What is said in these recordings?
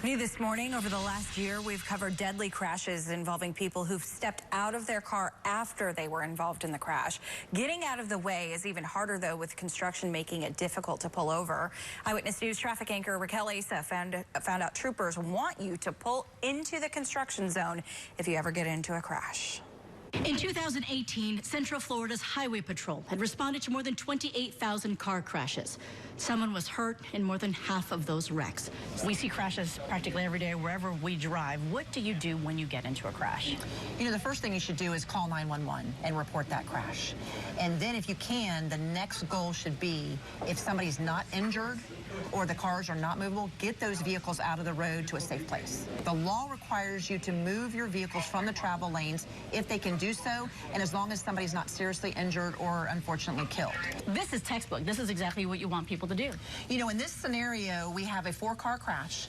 New this morning, over the last year, we've covered deadly crashes involving people who've stepped out of their car after they were involved in the crash. Getting out of the way is even harder, though, with construction making it difficult to pull over. Eyewitness News traffic anchor Raquel Asa found out troopers want you to pull into the construction zone if you ever get into a crash. In 2018, Central Florida's Highway Patrol had responded to more than 28,000 car crashes. Someone was hurt in more than half of those wrecks. We see crashes practically every day wherever we drive. What do you do when you get into a crash? You know, the first thing you should do is call 911 and report that crash. And then if you can, the next goal should be, if somebody's not injured or the cars are not movable, get those vehicles out of the road to a safe place. The law requires you to move your vehicles from the travel lanes if they can do so, and as long as somebody's not seriously injured or unfortunately killed. This is textbook. This is exactly what you want people to do. You know, in this scenario, we have a 4-car crash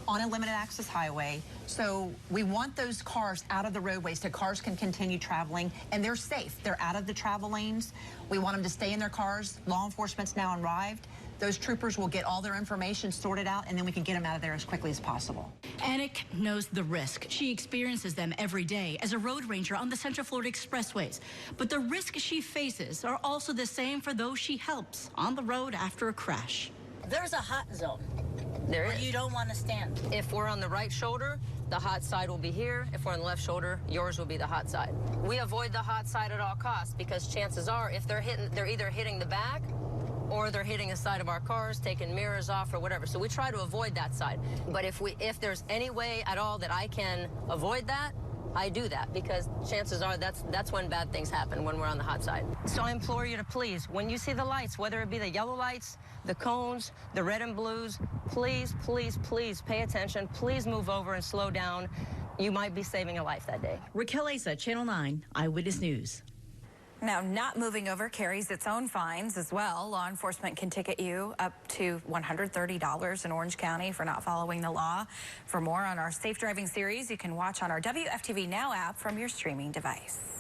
on a limited access highway. So we want those cars out of the roadways so cars can continue traveling, and they're safe. They're out of the travel lanes. We want them to stay in their cars. Law enforcement's now arrived. Those troopers will get all their information sorted out, and then we can get them out of there as quickly as possible. Anik knows the risk. She experiences them every day as a road ranger on the Central Florida expressways. But the risks she faces are also the same for those she helps on the road after a crash. There's a hot zone. There is. You don't want to stand. If we're on the right shoulder, the hot side will be here. If we're on the left shoulder, yours will be the hot side. We avoid the hot side at all costs because chances are if they're either hitting the back or they're hitting the side of our cars, taking mirrors off or whatever. So we try to avoid that side. But if there's any way at all that I can avoid that, I do that because chances are that's when bad things happen, when we're on the hot side. So I implore you to please, when you see the lights, whether it be the yellow lights, the cones, the red and blues, please, please, please pay attention. Please move over and slow down. You might be saving a life that day. Raquel Asa, Channel 9, Eyewitness News. Now, not moving over carries its own fines as well. Law enforcement can ticket you up to $130 in Orange County for not following the law. For more on our Safe Driving series, you can watch on our WFTV Now app from your streaming device.